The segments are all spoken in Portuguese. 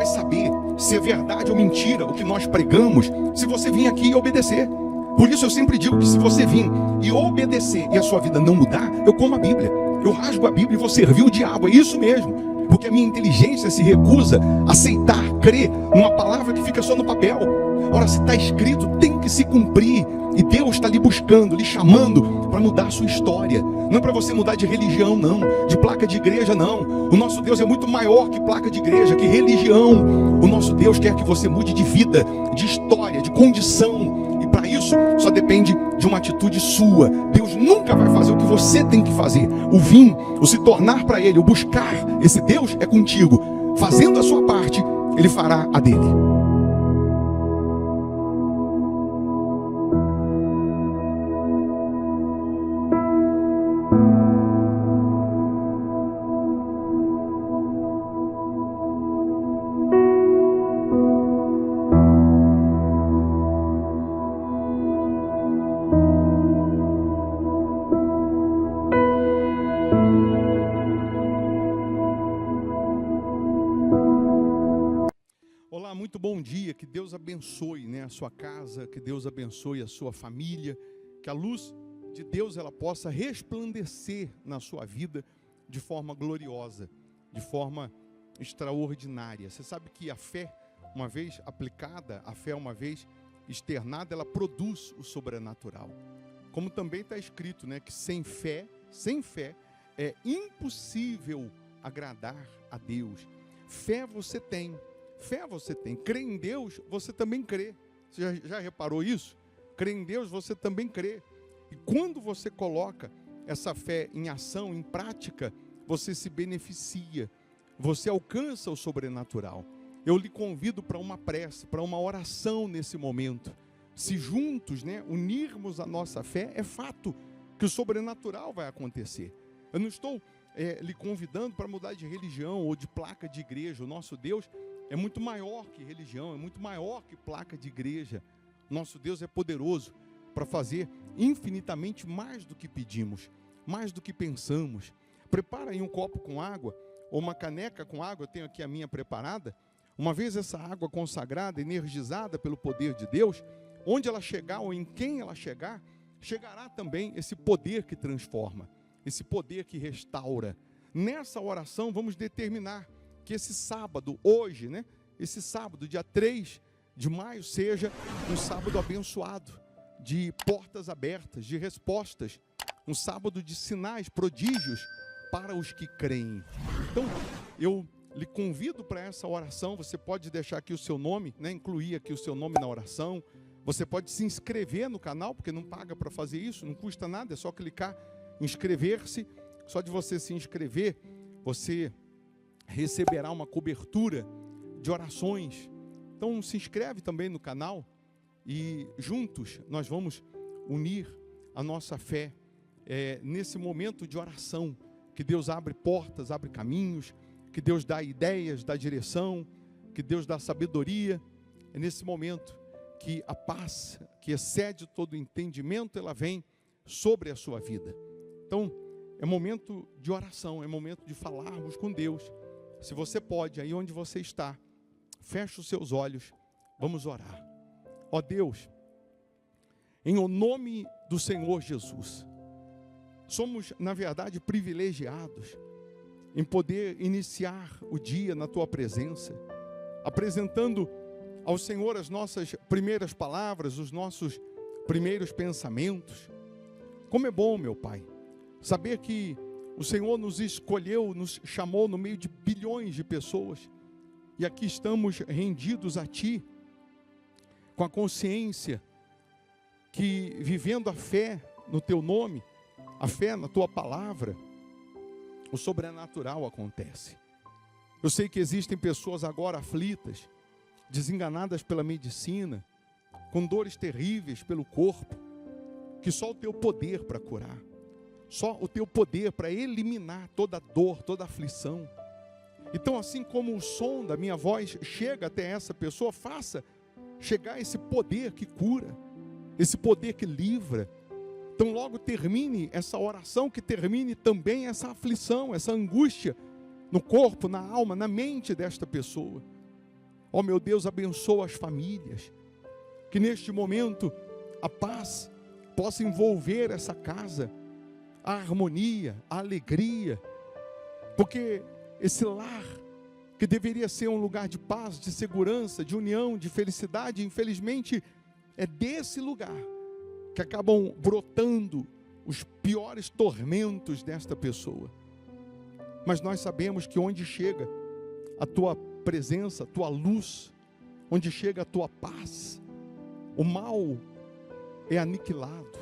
saber se é verdade ou mentira o que nós pregamos, se você vir aqui e obedecer. Por isso eu sempre digo que se você vir e obedecer e a sua vida não mudar, eu como a Bíblia, eu rasgo a Bíblia e vou servir o diabo, é isso mesmo. Porque a minha inteligência se recusa a aceitar, crer numa palavra que fica só no papel. Ora, se está escrito, tem que se cumprir. E Deus está lhe buscando, lhe chamando para mudar a sua história. Não é para você mudar de religião, não. De placa de igreja, não. O nosso Deus é muito maior que placa de igreja, que religião. O nosso Deus quer que você mude de vida, de história, de condição. E para isso, só depende de uma atitude sua. Deus nunca vai fazer o que você tem que fazer. O vir, o se tornar para Ele, o buscar esse Deus é contigo. Fazendo a sua parte, Ele fará a dele. Olá, muito bom dia, que Deus abençoe, a sua casa, que Deus abençoe a sua família, que a luz de Deus ela possa resplandecer na sua vida de forma gloriosa, de forma extraordinária. Você sabe que a fé, uma vez aplicada, a fé uma vez externada, ela produz o sobrenatural. Como também está escrito, que sem fé é impossível agradar a Deus. Fé você tem. Crer em Deus, você também crê. Você já reparou isso? Crer em Deus, você também crê. E quando você coloca essa fé em ação, em prática, você se beneficia. Você alcança o sobrenatural. Eu lhe convido para uma prece, para uma oração nesse momento. Se juntos, unirmos a nossa fé, é fato que o sobrenatural vai acontecer. Eu não estou lhe convidando para mudar de religião ou de placa de igreja. O nosso Deus é muito maior que religião, é muito maior que placa de igreja. Nosso Deus é poderoso para fazer infinitamente mais do que pedimos, mais do que pensamos. Prepara aí um copo com água, ou uma caneca com água, eu tenho aqui a minha preparada. Uma vez essa água consagrada, energizada pelo poder de Deus, onde ela chegar ou em quem ela chegar, chegará também esse poder que transforma, esse poder que restaura. Nessa oração vamos determinar que esse sábado, hoje, esse sábado, dia 3 de maio, seja um sábado abençoado, de portas abertas, de respostas, um sábado de sinais, prodígios para os que creem. Então, eu lhe convido para essa oração. Você pode deixar aqui o seu nome, incluir aqui o seu nome na oração. Você pode se inscrever no canal, porque não paga para fazer isso, não custa nada, é só clicar em inscrever-se. Só de você se inscrever, você receberá uma cobertura de orações. Então se inscreve também no canal e juntos nós vamos unir a nossa fé nesse momento de oração, que Deus abre portas, abre caminhos, que Deus dá ideias, dá direção, que Deus dá sabedoria. É nesse momento que a paz, que excede todo entendimento, ela vem sobre a sua vida. Então é momento de oração, é momento de falarmos com Deus. Se você pode, aí onde você está, feche os seus olhos, vamos orar. Ó Deus, em o nome do Senhor Jesus, somos, na verdade, privilegiados em poder iniciar o dia na Tua presença, apresentando ao Senhor as nossas primeiras palavras, os nossos primeiros pensamentos. Como é bom, meu Pai, saber que o Senhor nos escolheu, nos chamou no meio de bilhões de pessoas. E aqui estamos rendidos a Ti, com a consciência que vivendo a fé no Teu nome, a fé na Tua palavra, o sobrenatural acontece. Eu sei que existem pessoas agora aflitas, desenganadas pela medicina, com dores terríveis pelo corpo, que só o Teu poder para curar. Só o Teu poder para eliminar toda dor, toda aflição. Então, assim como o som da minha voz chega até essa pessoa, faça chegar esse poder que cura, esse poder que livra. Então, logo termine essa oração, que termine também essa aflição, essa angústia no corpo, na alma, na mente desta pessoa. Ó meu Deus, abençoa as famílias. Que neste momento a paz possa envolver essa casa, a harmonia, a alegria. Porque esse lar, que deveria ser um lugar de paz, de segurança, de união, de felicidade, infelizmente, é desse lugar que acabam brotando os piores tormentos desta pessoa. Mas nós sabemos que onde chega a tua presença, a tua luz, onde chega a tua paz, o mal é aniquilado,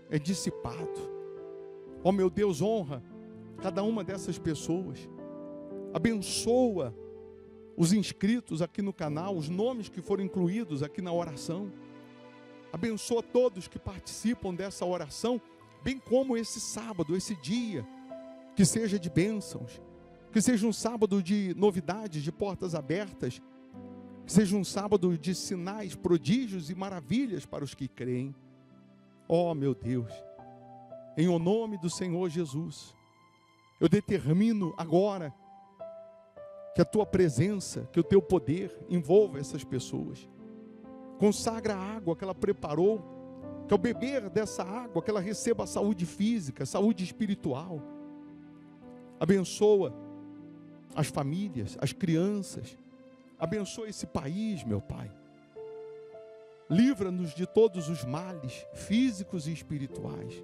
é dissipado. Ó meu Deus, honra cada uma dessas pessoas. Abençoa os inscritos aqui no canal, os nomes que foram incluídos aqui na oração. Abençoa todos que participam dessa oração, bem como esse sábado, esse dia, que seja de bênçãos, que seja um sábado de novidades, de portas abertas, que seja um sábado de sinais, prodígios e maravilhas para os que creem. Ó meu Deus, em o nome do Senhor Jesus, eu determino agora que a tua presença, que o teu poder envolva essas pessoas. Consagra a água que ela preparou, que ao beber dessa água, que ela receba saúde física, saúde espiritual. Abençoa as famílias, as crianças. Abençoa esse país, meu Pai. Livra-nos de todos os males físicos e espirituais.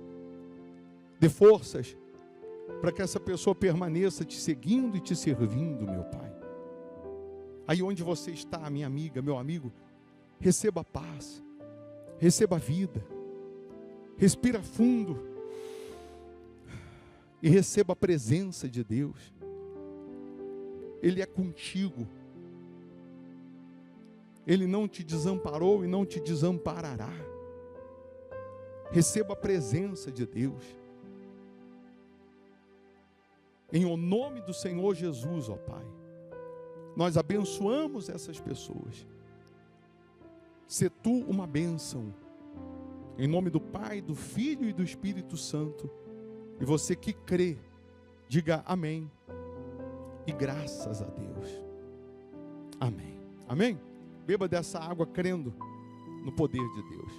Dê forças para que essa pessoa permaneça te seguindo e te servindo, meu Pai. Aí onde você está, minha amiga, meu amigo, receba paz, receba vida, respira fundo e receba a presença de Deus. Ele é contigo. Ele não te desamparou e não te desamparará. Receba a presença de Deus. Em o nome do Senhor Jesus, ó Pai, nós abençoamos essas pessoas. Sê tu uma bênção. Em nome do Pai, do Filho e do Espírito Santo. E você que crê, diga amém. E graças a Deus. Amém. Amém? Beba dessa água crendo no poder de Deus.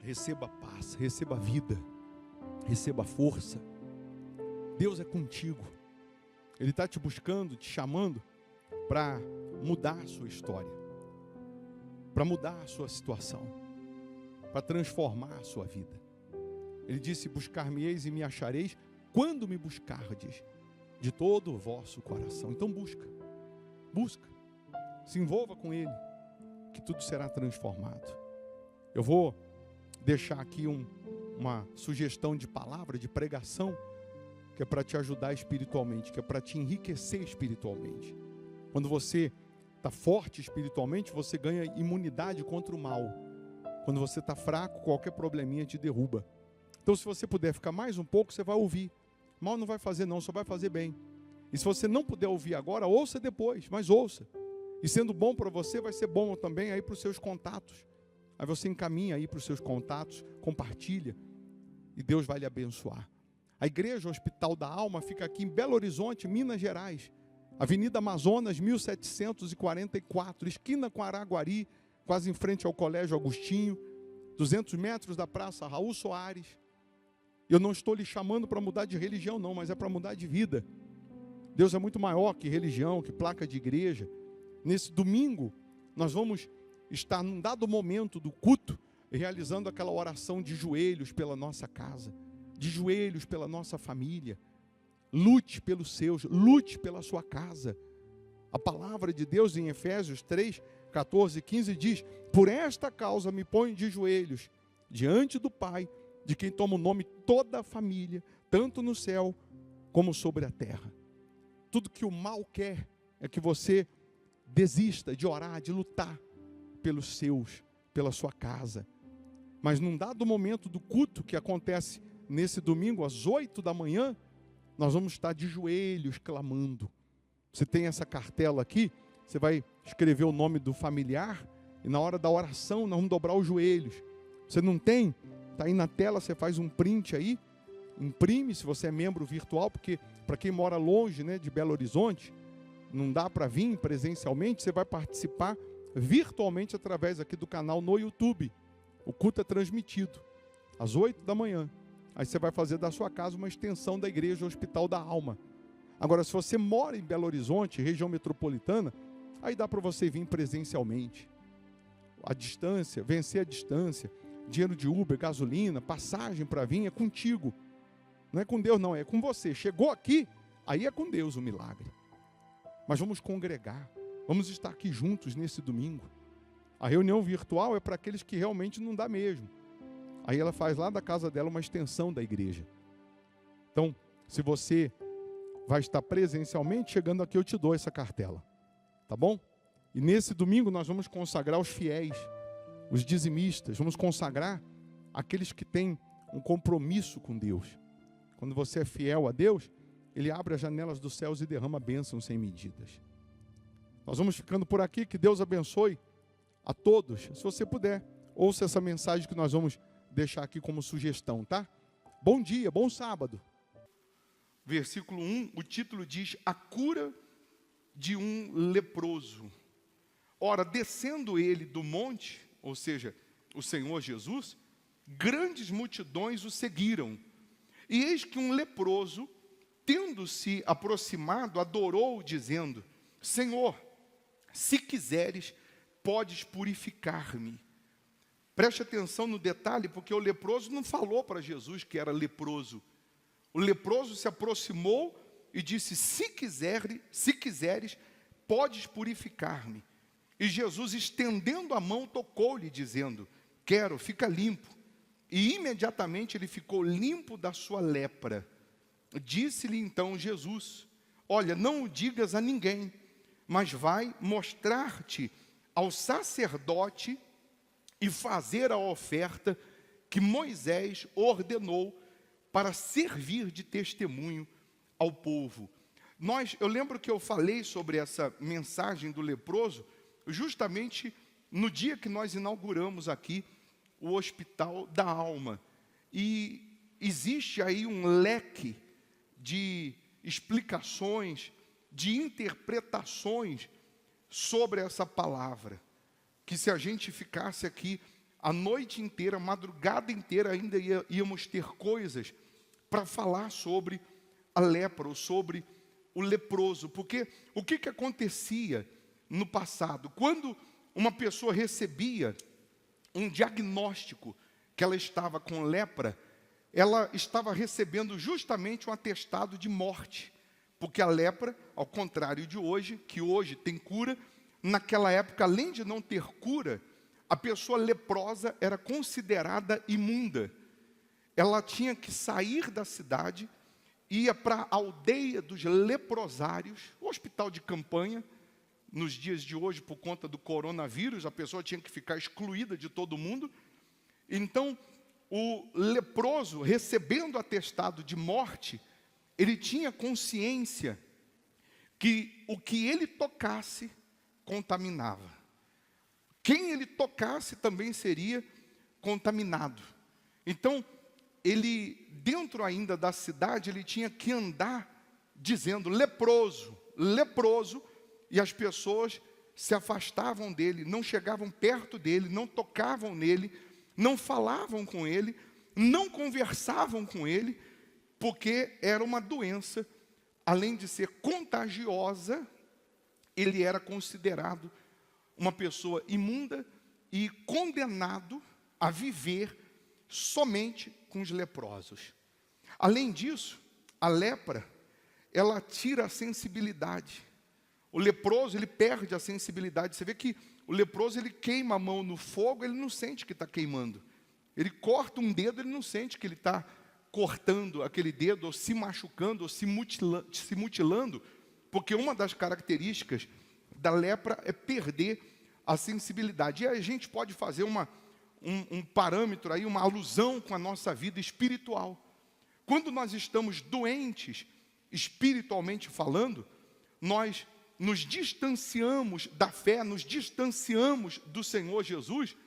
Receba paz, receba vida, receba força. Deus é contigo. Ele está te buscando, te chamando para mudar a sua história, para mudar a sua situação, para transformar a sua vida. Ele disse: buscar-me-eis e me achareis quando me buscardes de todo o vosso coração. Então busca, se envolva com Ele, que tudo será transformado. Eu vou deixar aqui uma sugestão de palavra, de pregação, que é para te ajudar espiritualmente, que é para te enriquecer espiritualmente. Quando você está forte espiritualmente, você ganha imunidade contra o mal. Quando você está fraco, qualquer probleminha te derruba. Então, se você puder ficar mais um pouco, você vai ouvir. Mal não vai fazer não, só vai fazer bem. E se você não puder ouvir agora, ouça depois, mas ouça. E sendo bom para você, vai ser bom também aí para os seus contatos. Aí você encaminha aí para os seus contatos, compartilha, e Deus vai lhe abençoar. A Igreja Hospital da Alma fica aqui em Belo Horizonte, Minas Gerais. Avenida Amazonas, 1744, esquina com Araguari, quase em frente ao Colégio Agostinho, 200 metros da Praça Raul Soares. Eu não estou lhe chamando para mudar de religião não, mas é para mudar de vida. Deus é muito maior que religião, que placa de igreja. Nesse domingo, nós vamos estar num dado momento do culto, realizando aquela oração de joelhos pela nossa casa, de joelhos pela nossa família. Lute pelos seus, lute pela sua casa. A palavra de Deus em Efésios 3, 14 e 15 diz: por esta causa me ponho de joelhos diante do Pai, de quem toma o nome toda a família, tanto no céu como sobre a terra. Tudo que o mal quer é que você desista de orar, de lutar pelos seus, pela sua casa. Mas num dado momento do culto que acontece nesse domingo às 8 da manhã, nós vamos estar de joelhos clamando. Você tem essa cartela aqui, você vai escrever o nome do familiar e na hora da oração nós vamos dobrar os joelhos. Você não tem? Está aí na tela, você faz um print aí, imprime se você é membro virtual, porque Para quem mora longe, né, de Belo Horizonte, não dá para vir presencialmente, você vai participar virtualmente através aqui do canal no YouTube. O culto é transmitido às 8 da manhã. Aí você vai fazer da sua casa uma extensão da igreja Hospital da Alma. Agora, se você mora em Belo Horizonte, região metropolitana, aí dá para você vir presencialmente. A distância, vencer a distância, dinheiro de Uber, gasolina, passagem para vir é contigo. Não é com Deus não, é com você. Chegou aqui, aí é com Deus o milagre. Mas vamos congregar, vamos estar aqui juntos nesse domingo. A reunião virtual é para aqueles que realmente não dá mesmo. Aí ela faz lá da casa dela uma extensão da igreja. Então, se você vai estar presencialmente, chegando aqui eu te dou essa cartela. Tá bom? E nesse domingo nós vamos consagrar os fiéis, os dizimistas, vamos consagrar aqueles que têm um compromisso com Deus. Quando você é fiel a Deus, Ele abre as janelas dos céus e derrama bênçãos sem medidas. Nós vamos ficando por aqui, que Deus abençoe a todos. Se você puder, ouça essa mensagem que nós vamos deixar aqui como sugestão, tá? Bom dia, bom sábado. Versículo 1, o título diz: a cura de um leproso. Ora, descendo ele do monte, ou seja, o Senhor Jesus, grandes multidões o seguiram. E eis que um leproso, tendo-se aproximado, adorou, dizendo: Senhor, se quiseres, podes purificar-me. Preste atenção no detalhe, porque o leproso não falou para Jesus que era leproso. O leproso se aproximou e disse: se quiseres, podes purificar-me. E Jesus, estendendo a mão, tocou-lhe, dizendo: quero, fica limpo. E imediatamente ele ficou limpo da sua lepra. Disse-lhe então Jesus: olha, não o digas a ninguém, mas vai mostrar-te ao sacerdote e fazer a oferta que Moisés ordenou para servir de testemunho ao povo. Eu lembro que eu falei sobre essa mensagem do leproso justamente no dia que nós inauguramos aqui o Hospital da Alma. E existe aí um leque de explicações, de interpretações sobre essa palavra, que se a gente ficasse aqui a noite inteira, a madrugada inteira, ainda íamos ter coisas para falar sobre a lepra, ou sobre o leproso. Porque o que acontecia no passado? Quando uma pessoa recebia um diagnóstico que ela estava com lepra, ela estava recebendo justamente um atestado de morte. Porque a lepra, ao contrário de hoje, que hoje tem cura, naquela época, além de não ter cura, a pessoa leprosa era considerada imunda. Ela tinha que sair da cidade, ia para a aldeia dos leprosários, o hospital de campanha. Nos dias de hoje, por conta do coronavírus, a pessoa tinha que ficar excluída de todo mundo. Então, o leproso, recebendo atestado de morte, ele tinha consciência que o que ele tocasse contaminava. Quem ele tocasse também seria contaminado. Então, ele, dentro ainda da cidade, ele tinha que andar dizendo: leproso, leproso, e as pessoas se afastavam dele, não chegavam perto dele, não tocavam nele, não falavam com ele, não conversavam com ele, porque era uma doença, além de ser contagiosa, ele era considerado uma pessoa imunda e condenado a viver somente com os leprosos. Além disso, a lepra, ela tira a sensibilidade. O leproso, ele perde a sensibilidade. Você vê que o leproso, ele queima a mão no fogo, ele não sente que está queimando. Ele corta um dedo, ele não sente que ele está cortando aquele dedo, ou se machucando, ou se mutilando, porque uma das características da lepra é perder a sensibilidade. E a gente pode fazer um parâmetro aí, uma alusão com a nossa vida espiritual. Quando nós estamos doentes, espiritualmente falando, nós nos distanciamos da fé, nos distanciamos do Senhor Jesus,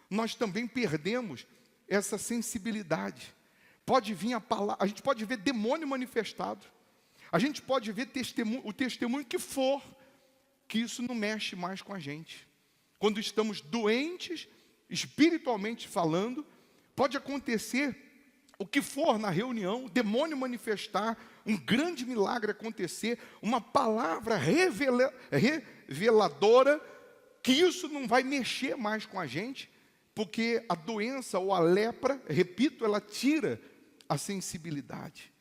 nós também perdemos essa sensibilidade. Pode vir a palavra, a gente pode ver demônio manifestado. A gente pode ver o testemunho que for, que isso não mexe mais com a gente. Quando estamos doentes, espiritualmente falando, pode acontecer o que for na reunião, o demônio manifestar, um grande milagre acontecer, uma palavra reveladora, que isso não vai mexer mais com a gente, porque a doença ou a lepra, repito, ela tira a sensibilidade.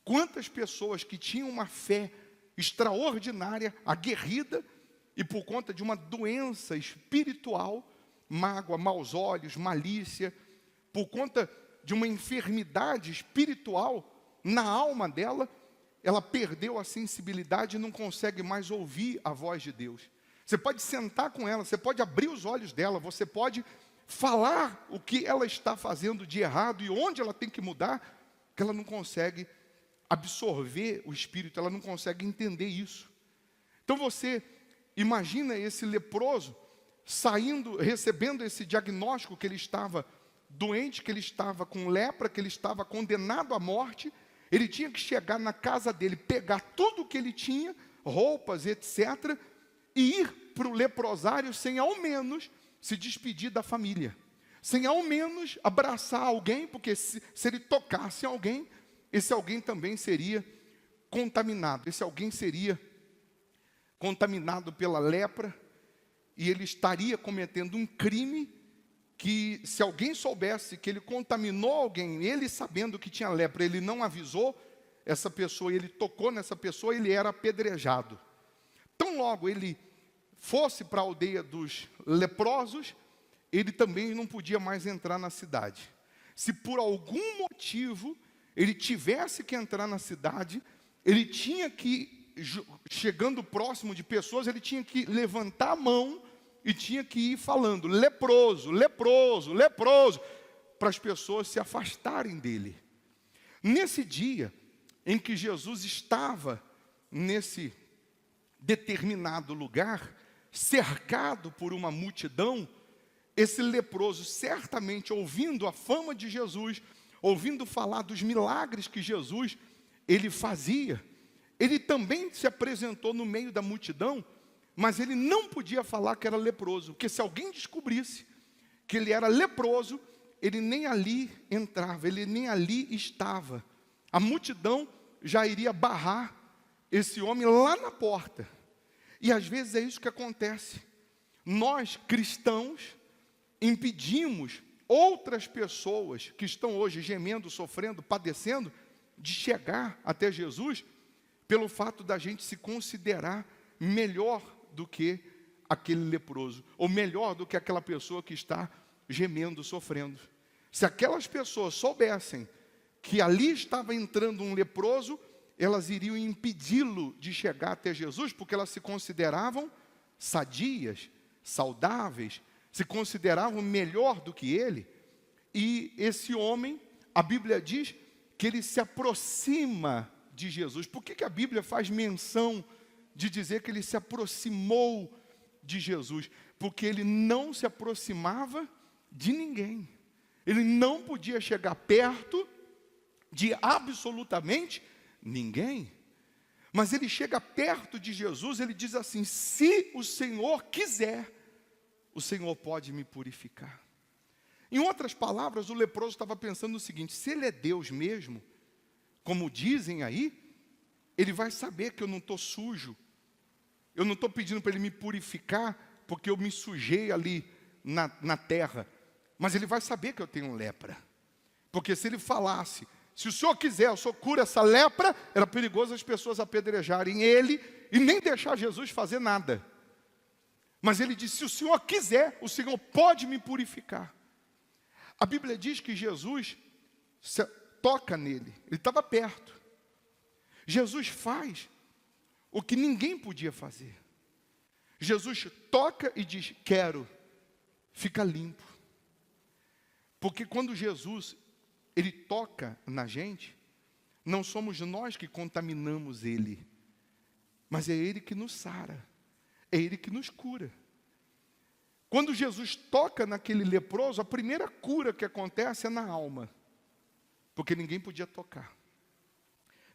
Quantas pessoas que tinham uma fé extraordinária, aguerrida, e por conta de uma doença espiritual, mágoa, maus olhos, malícia, por conta de uma enfermidade espiritual na alma dela, ela perdeu a sensibilidade e não consegue mais ouvir a voz de Deus. Você pode sentar com ela, você pode abrir os olhos dela, você pode falar o que ela está fazendo de errado e onde ela tem que mudar, que ela não consegue absorver o Espírito, ela não consegue entender isso. Então você imagina esse leproso saindo, recebendo esse diagnóstico que ele estava doente, que ele estava com lepra, que ele estava condenado à morte. Ele tinha que chegar na casa dele, pegar tudo o que ele tinha, roupas, etc., e ir para o leprosário sem ao menos se despedir da família, sem ao menos abraçar alguém, porque se ele tocasse alguém, esse alguém também seria contaminado, esse alguém seria contaminado pela lepra, e ele estaria cometendo um crime que, se alguém soubesse que ele contaminou alguém, ele sabendo que tinha lepra, ele não avisou essa pessoa, ele tocou nessa pessoa, ele era apedrejado. Tão logo ele fosse para a aldeia dos leprosos, ele também não podia mais entrar na cidade. Se por algum motivo ele tivesse que entrar na cidade, ele tinha que, chegando próximo de pessoas, ele tinha que levantar a mão e tinha que ir falando, leproso, leproso, leproso, para as pessoas se afastarem dele. Nesse dia em que Jesus estava nesse determinado lugar, cercado por uma multidão, esse leproso, certamente ouvindo a fama de Jesus, ouvindo falar dos milagres que Jesus ele fazia, ele também se apresentou no meio da multidão, mas ele não podia falar que era leproso, porque se alguém descobrisse que ele era leproso, ele nem ali entrava, ele nem ali estava. A multidão já iria barrar esse homem lá na porta. E às vezes é isso que acontece. Nós, cristãos, impedimos outras pessoas que estão hoje gemendo, sofrendo, padecendo, de chegar até Jesus, pelo fato da gente se considerar melhor do que aquele leproso, ou melhor do que aquela pessoa que está gemendo, sofrendo. Se aquelas pessoas soubessem que ali estava entrando um leproso, elas iriam impedi-lo de chegar até Jesus, porque elas se consideravam sadias, saudáveis, se consideravam melhor do que ele. E esse homem, a Bíblia diz que ele se aproxima de Jesus. Por que a Bíblia faz menção de dizer que ele se aproximou de Jesus? Porque ele não se aproximava de ninguém. Ele não podia chegar perto de absolutamente ninguém. Mas ele chega perto de Jesus, ele diz assim: se o Senhor quiser, o Senhor pode me purificar. Em outras palavras, o leproso estava pensando o seguinte: se ele é Deus mesmo, como dizem aí, ele vai saber que eu não estou sujo. Eu não estou pedindo para ele me purificar, porque eu me sujei ali na terra. Mas ele vai saber que eu tenho lepra. Porque se ele falasse, se o Senhor quiser, o Senhor cura essa lepra, era perigoso as pessoas apedrejarem ele e nem deixar Jesus fazer nada. Mas ele disse: se o Senhor quiser, o Senhor pode me purificar. A Bíblia diz que Jesus toca nele, ele estava perto. Jesus faz o que ninguém podia fazer. Jesus toca e diz: quero, fica limpo. Porque quando Jesus, ele toca na gente, não somos nós que contaminamos ele, mas é ele que nos sara, é ele que nos cura. Quando Jesus toca naquele leproso, a primeira cura que acontece é na alma, porque ninguém podia tocar,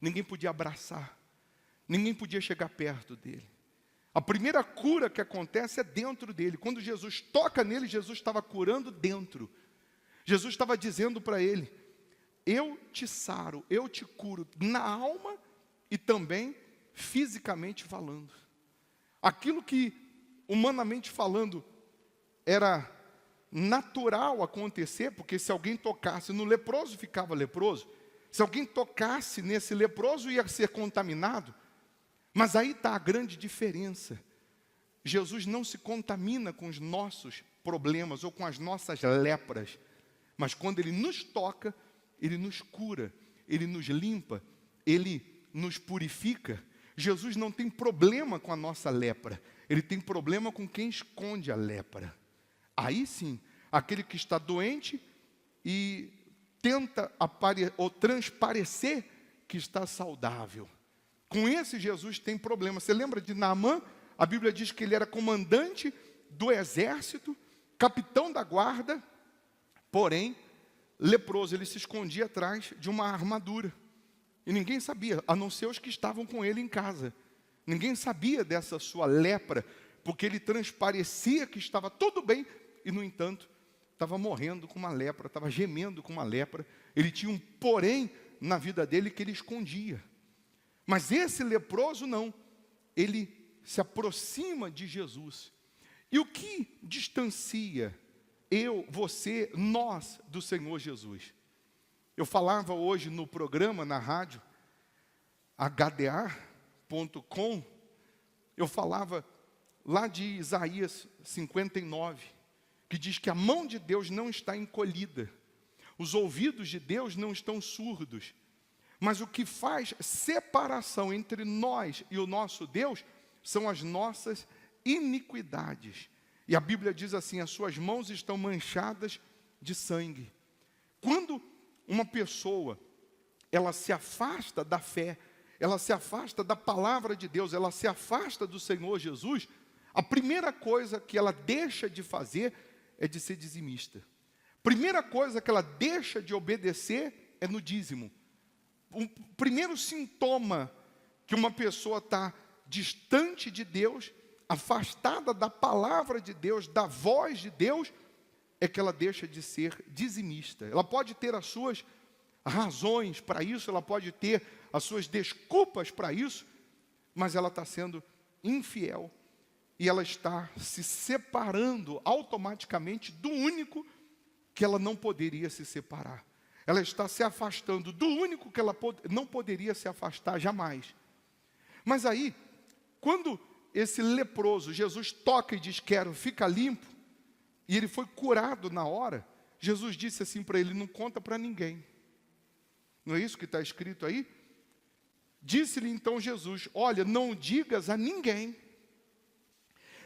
ninguém podia abraçar, Ninguém podia chegar perto dele. A primeira cura que acontece é dentro dele. Quando Jesus toca nele, Jesus estava curando dentro. Jesus estava dizendo para ele: eu te saro, eu te curo na alma e também fisicamente falando. Aquilo que, humanamente falando, era natural acontecer, porque se alguém tocasse no leproso, ficava leproso. Se alguém tocasse nesse leproso, ia ser contaminado. Mas aí está a grande diferença. Jesus não se contamina com os nossos problemas ou com as nossas lepras. Mas quando Ele nos toca, Ele nos cura, Ele nos limpa, Ele nos purifica. Jesus não tem problema com a nossa lepra. Ele tem problema com quem esconde a lepra. Aí sim, aquele que está doente e tenta ou transparecer que está saudável. Com esse Jesus tem problema. Você lembra de Naamã? A Bíblia diz que ele era comandante do exército, capitão da guarda, porém, leproso. Ele se escondia atrás de uma armadura. E ninguém sabia, a não ser os que estavam com ele em casa. Ninguém sabia dessa sua lepra, porque ele transparecia que estava tudo bem, e no entanto, estava morrendo com uma lepra, estava gemendo com uma lepra. Ele tinha um porém na vida dele que ele escondia. Mas esse leproso não, ele se aproxima de Jesus. E o que distancia eu, você, nós do Senhor Jesus? Eu falava hoje no programa, na rádio, hda.com, eu falava lá de Isaías 59, que diz que a mão de Deus não está encolhida, os ouvidos de Deus não estão surdos, mas o que faz separação entre nós e o nosso Deus são as nossas iniquidades. E a Bíblia diz assim: as suas mãos estão manchadas de sangue. Quando uma pessoa, ela se afasta da fé, ela se afasta da palavra de Deus, ela se afasta do Senhor Jesus, a primeira coisa que ela deixa de fazer é de ser dizimista. Primeira coisa que ela deixa de obedecer é no dízimo. O primeiro sintoma que uma pessoa está distante de Deus, afastada da palavra de Deus, da voz de Deus, é que ela deixa de ser dizimista. Ela pode ter as suas razões para isso, ela pode ter as suas desculpas para isso, mas ela está sendo infiel e ela está se separando automaticamente do único que ela não poderia se separar. Ela está se afastando do único que ela não poderia se afastar jamais. Mas aí, quando esse leproso, Jesus toca e diz: quero, fica limpo, e ele foi curado na hora, Jesus disse assim para ele: não conta para ninguém. Não é isso que está escrito aí? Disse-lhe então Jesus: olha, não digas a ninguém,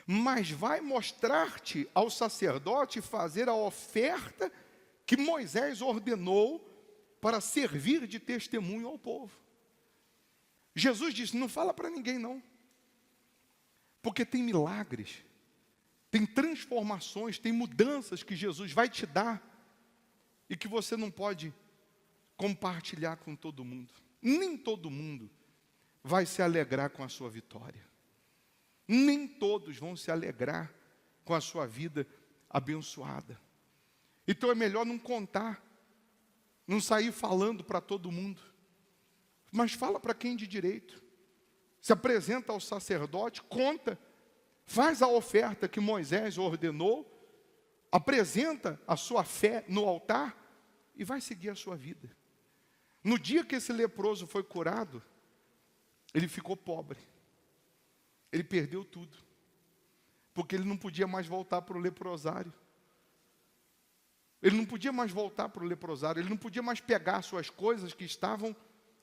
mas vai mostrar-te ao sacerdote fazer a oferta que Moisés ordenou para servir de testemunho ao povo. Jesus disse: não fala para ninguém não, porque tem milagres, tem transformações, tem mudanças que Jesus vai te dar e que você não pode compartilhar com todo mundo. Nem todo mundo vai se alegrar com a sua vitória. Nem todos vão se alegrar com a sua vida abençoada. Então é melhor não contar, não sair falando para todo mundo, mas fala para quem de direito. Se apresenta ao sacerdote, conta, faz a oferta que Moisés ordenou, apresenta a sua fé no altar e vai seguir a sua vida. No dia que esse leproso foi curado, ele ficou pobre. Ele perdeu tudo, porque ele não podia mais voltar para o leprosário. Ele não podia mais voltar para o leprosário, ele não podia mais pegar suas coisas que estavam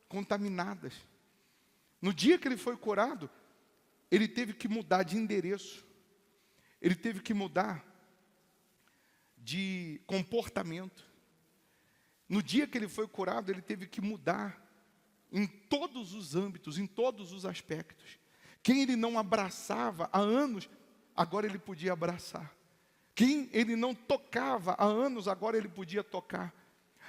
contaminadas. No dia que ele foi curado, ele teve que mudar de endereço, ele teve que mudar de comportamento. No dia que ele foi curado, ele teve que mudar em todos os âmbitos, em todos os aspectos. Quem ele não abraçava há anos, agora ele podia abraçar. Quem ele não tocava há anos, agora ele podia tocar.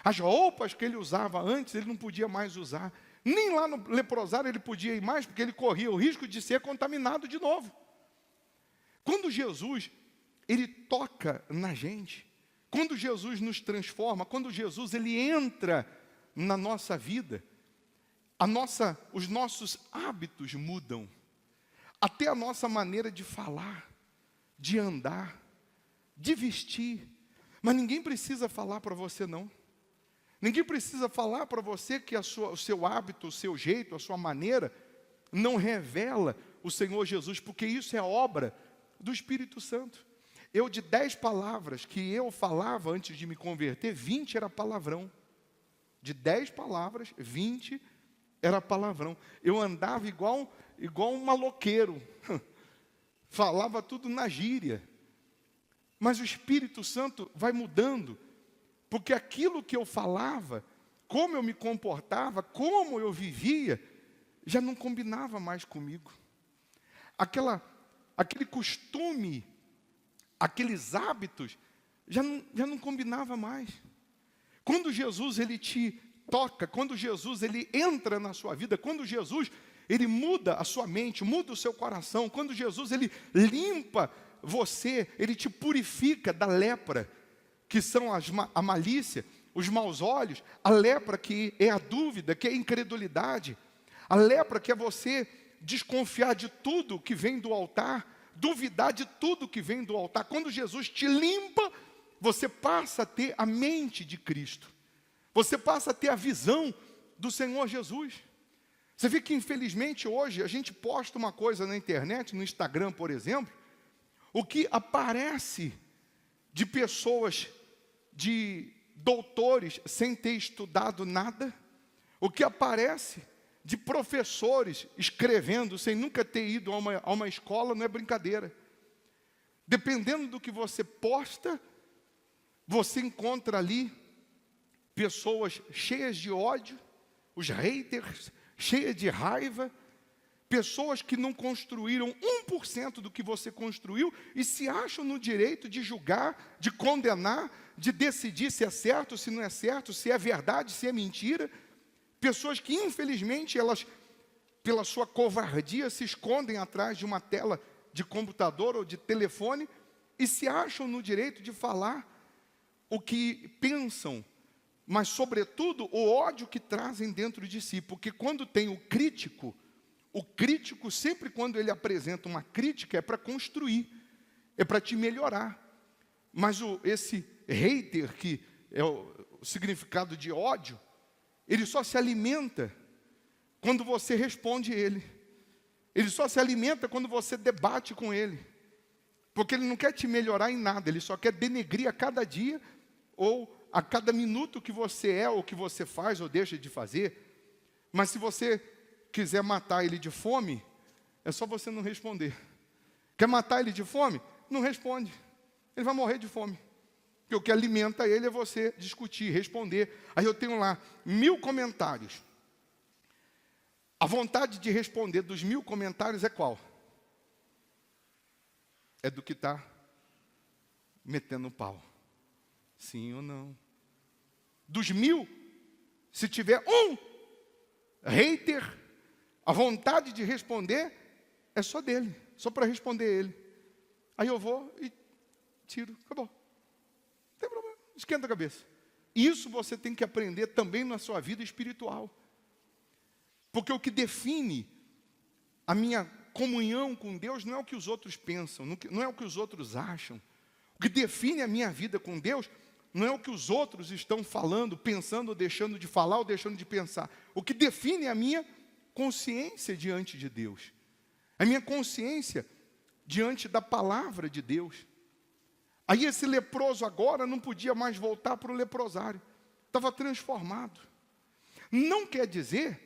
As roupas que ele usava antes, ele não podia mais usar. Nem lá no leprosário ele podia ir mais, porque ele corria o risco de ser contaminado de novo. Quando Jesus, ele toca na gente, quando Jesus nos transforma, quando Jesus ele entra na nossa vida, os nossos hábitos mudam. Até a nossa maneira de falar, de andar, de vestir. Mas ninguém precisa falar para você não. Ninguém precisa falar para você que o seu hábito, o seu jeito, a sua maneira não revela o Senhor Jesus, porque isso é obra do Espírito Santo. De 10 palavras que eu falava antes de me converter, 20 era palavrão. De 10 palavras, 20 era palavrão. Eu andava igual um maloqueiro. Falava tudo na gíria. Mas o Espírito Santo vai mudando, porque aquilo que eu falava, como eu me comportava, como eu vivia, já não combinava mais comigo. Aquele costume, aqueles hábitos, já não combinava mais. Quando Jesus ele te toca, quando Jesus ele entra na sua vida, quando Jesus ele muda a sua mente, muda o seu coração, quando Jesus ele limpa você, ele te purifica da lepra, que são a malícia, os maus olhos, a lepra que é a dúvida, que é a incredulidade, a lepra que é você desconfiar de tudo que vem do altar, duvidar de tudo que vem do altar. Quando Jesus te limpa, você passa a ter a mente de Cristo. Você passa a ter a visão do Senhor Jesus. Você vê que infelizmente hoje a gente posta uma coisa na internet, no Instagram, por exemplo, o que aparece de pessoas, de doutores sem ter estudado nada, o que aparece de professores escrevendo sem nunca ter ido a uma escola, não é brincadeira. Dependendo do que você posta, você encontra ali pessoas cheias de ódio, os haters, cheias de raiva, pessoas que não construíram 1% do que você construiu e se acham no direito de julgar, de condenar, de decidir se é certo, se não é certo, se é verdade, se é mentira. Pessoas que, infelizmente, elas, pela sua covardia, se escondem atrás de uma tela de computador ou de telefone e se acham no direito de falar o que pensam, mas, sobretudo, o ódio que trazem dentro de si. Porque quando tem o crítico sempre quando ele apresenta uma crítica é para construir, é para te melhorar. Mas esse hater, que é o significado de ódio, ele só se alimenta quando você responde ele. Ele só se alimenta quando você debate com ele. Porque ele não quer te melhorar em nada, ele só quer denegrir a cada dia ou a cada minuto que você é, ou que você faz, ou deixa de fazer. Mas se você quiser matar ele de fome, é só você não responder. Quer matar ele de fome? Não responde. Ele vai morrer de fome. Porque o que alimenta ele é você discutir, responder. Aí eu tenho lá 1000 comentários. A vontade de responder dos 1000 comentários é qual? É do que está metendo pau. Sim ou não? Dos 1000, se tiver um hater, a vontade de responder é só dele, só para responder ele. Aí eu vou e tiro, acabou. Não tem problema, esquenta a cabeça. Isso você tem que aprender também na sua vida espiritual. Porque o que define a minha comunhão com Deus não é o que os outros pensam, não é o que os outros acham. O que define a minha vida com Deus não é o que os outros estão falando, pensando, ou deixando de falar, ou deixando de pensar. O que define a minha consciência diante de Deus. A minha consciência diante da palavra de Deus. Aí esse leproso agora não podia mais voltar para o leprosário. Estava transformado. Não quer dizer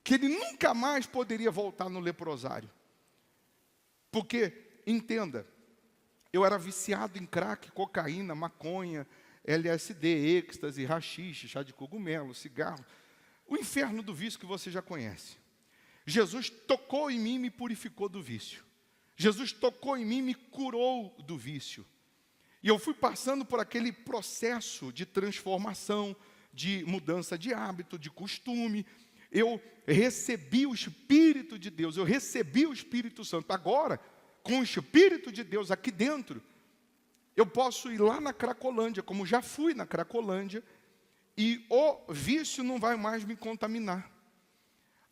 que ele nunca mais poderia voltar no leprosário. Porque, entenda, eu era viciado em crack, cocaína, maconha, LSD, êxtase, haxixe, chá de cogumelo, cigarro. O inferno do vício que você já conhece. Jesus tocou em mim e me purificou do vício. Jesus tocou em mim e me curou do vício. E eu fui passando por aquele processo de transformação, de mudança de hábito, de costume. eu recebi o Espírito de Deus, eu recebi o Espírito Santo. Agora, com o Espírito de Deus aqui dentro, eu posso ir lá na Cracolândia, como já fui na Cracolândia, e o vício não vai mais me contaminar.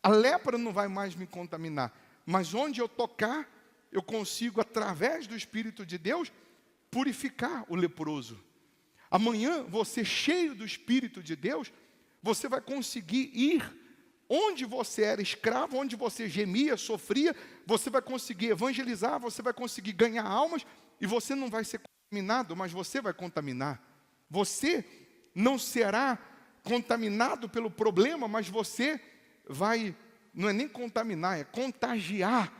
A lepra não vai mais me contaminar. Mas onde eu tocar, eu consigo, através do Espírito de Deus, purificar o leproso. Amanhã, você cheio do Espírito de Deus, você vai conseguir ir onde você era escravo, onde você gemia, sofria, você vai conseguir evangelizar, você vai conseguir ganhar almas, e você não vai ser contaminado, mas você vai contaminar. Você não será contaminado pelo problema, mas você vai, não é nem contaminar, é contagiar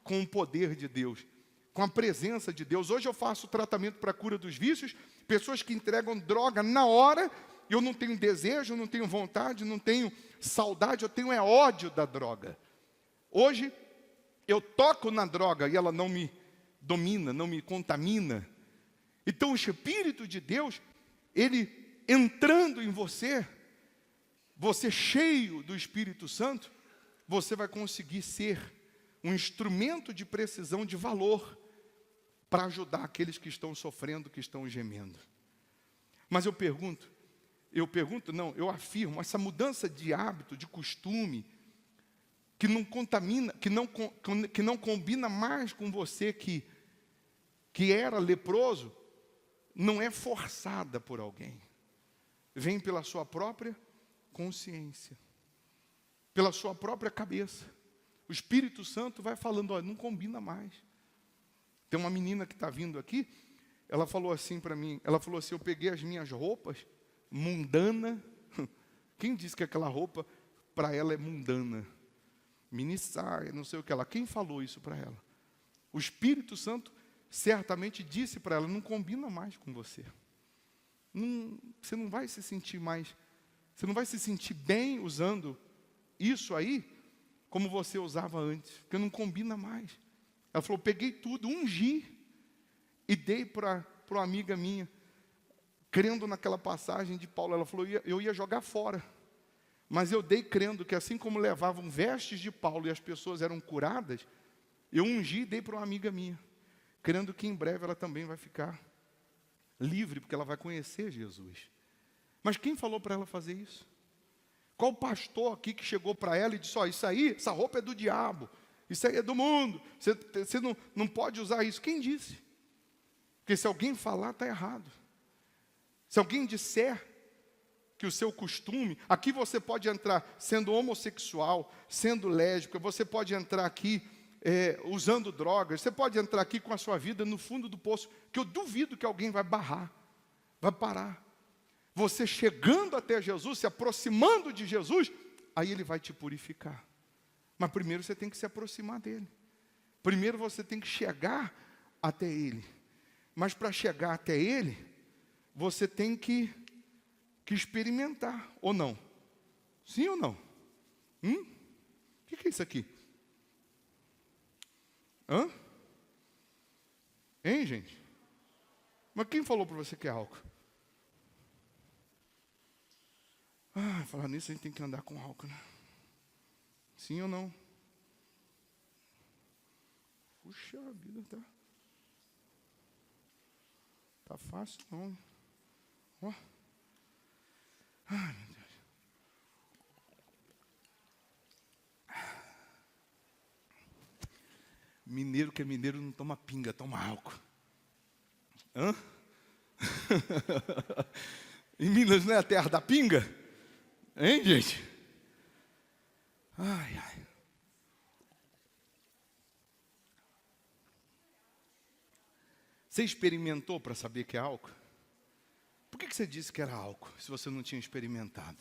com o poder de Deus, com a presença de Deus. Hoje eu faço tratamento para a cura dos vícios, pessoas que entregam droga na hora, eu não tenho desejo, não tenho vontade, não tenho saudade, eu tenho ódio da droga. Hoje, eu toco na droga e ela não me domina, não me contamina. Então, o Espírito de Deus, ele entrando em você, você cheio do Espírito Santo, você vai conseguir ser um instrumento de precisão, de valor, para ajudar aqueles que estão sofrendo, que estão gemendo. Mas eu afirmo, essa mudança de hábito, de costume, que não contamina, que não combina mais com você que era leproso, não é forçada por alguém. Vem pela sua própria consciência, pela sua própria cabeça. O Espírito Santo vai falando, olha, não combina mais. Tem uma menina que está vindo aqui, ela falou assim para mim, ela falou assim, eu peguei as minhas roupas, mundana. Quem disse que aquela roupa para ela é mundana? Mini saia, não sei o que ela. Quem falou isso para ela? O Espírito Santo certamente disse para ela, não combina mais com você. Você não vai se sentir mais, você não vai se sentir bem usando isso aí, como você usava antes, porque não combina mais. Ela falou, peguei tudo, ungi, e dei para uma amiga minha, crendo naquela passagem de Paulo. Ela falou, eu ia jogar fora, mas eu dei crendo que assim como levavam vestes de Paulo e as pessoas eram curadas, eu ungi e dei para uma amiga minha, crendo que em breve ela também vai ficar livre, porque ela vai conhecer Jesus. Mas quem falou para ela fazer isso? Qual pastor aqui que chegou para ela e disse, ó, isso aí, essa roupa é do diabo, isso aí é do mundo, você não pode usar isso? Quem disse? Porque se alguém falar, está errado. Se alguém disser que o seu costume, aqui você pode entrar sendo homossexual, sendo lésbica, você pode entrar aqui usando drogas, você pode entrar aqui com a sua vida no fundo do poço, que eu duvido que alguém vai barrar, vai parar. Você chegando até Jesus, se aproximando de Jesus, aí Ele vai te purificar. Mas primeiro você tem que se aproximar dEle. Primeiro você tem que chegar até Ele. Mas para chegar até Ele, você tem que experimentar, ou não? Sim ou não? O que é isso aqui? Hã? Hein, gente? Mas quem falou para você que é álcool? Falar nisso, a gente tem que andar com álcool, né? Sim ou não? Puxa vida, tá fácil não. Ó. Ai, meu Deus. Mineiro que é mineiro não toma pinga, toma álcool. Hã? Em Minas não é a terra da pinga? Hein, gente? Ai, ai. Você experimentou para saber que é álcool? Por que você disse que era álcool, se você não tinha experimentado?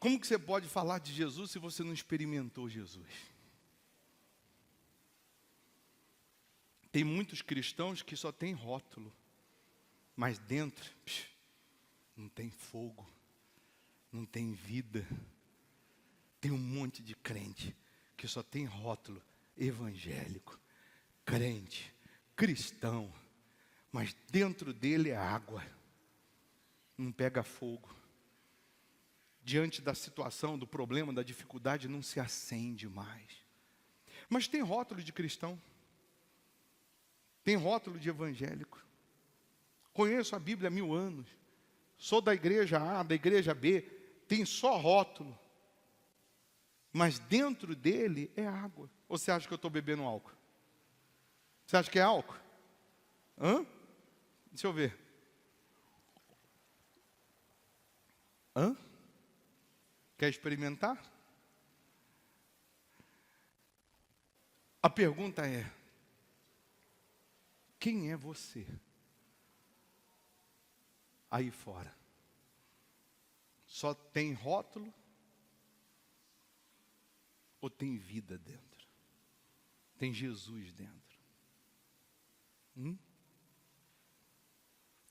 Como que você pode falar de Jesus se você não experimentou Jesus? Tem muitos cristãos que só tem rótulo, mas dentro não tem fogo, não tem vida. Tem um monte de crente que só tem rótulo evangélico, crente, cristão, mas dentro dele é água, não pega fogo. Diante da situação, do problema, da dificuldade, não se acende mais. Mas tem rótulo de cristão. Tem rótulo de evangélico. Conheço a Bíblia há 1000 anos. Sou da igreja A, da igreja B. Tem só rótulo. Mas dentro dele é água. Ou você acha que eu estou bebendo álcool? Você acha que é álcool? Hã? Deixa eu ver. Hã? Quer experimentar? A pergunta é: quem é você aí fora? Só tem rótulo ou tem vida dentro? Tem Jesus dentro?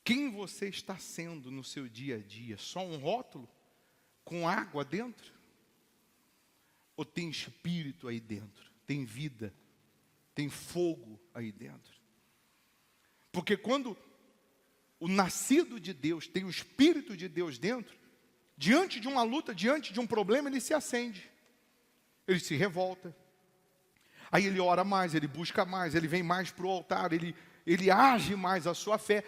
Quem você está sendo no seu dia a dia? Só um rótulo com água dentro? Ou tem espírito aí dentro? Tem vida? Tem fogo aí dentro? Porque quando o nascido de Deus tem o Espírito de Deus dentro, diante de uma luta, diante de um problema, ele se acende. Ele se revolta. Aí ele ora mais, ele busca mais, ele vem mais para o altar, ele age mais a sua fé,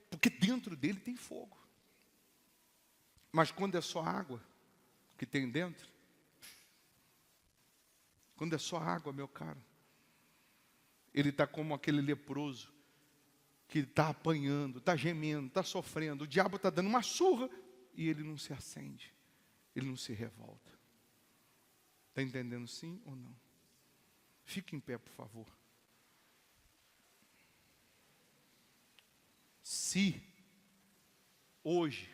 porque dentro dele tem fogo. Mas quando é só água que tem dentro, quando é só água, meu caro, ele está como aquele leproso, que está apanhando, está gemendo, está sofrendo, o diabo está dando uma surra, e ele não se acende, ele não se revolta. Está entendendo sim ou não? Fique em pé, por favor. Se hoje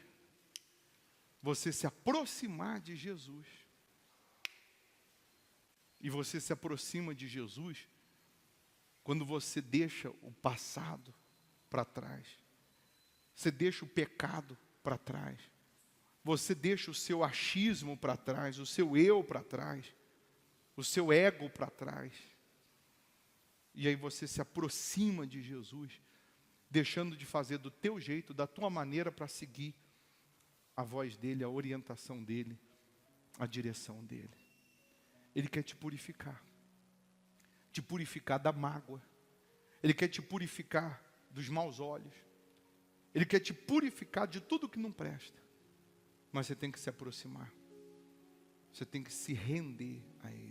você se aproximar de Jesus, e você se aproxima de Jesus quando você deixa o passado para trás, você deixa o pecado para trás, você deixa o seu achismo para trás, o seu eu para trás, o seu ego para trás, e aí você se aproxima de Jesus, deixando de fazer do teu jeito, da tua maneira, para seguir a voz dele, a orientação dele, a direção dele. Ele quer te purificar da mágoa, ele quer te purificar dos maus olhos, ele quer te purificar de tudo que não presta, mas você tem que se aproximar, você tem que se render a ele.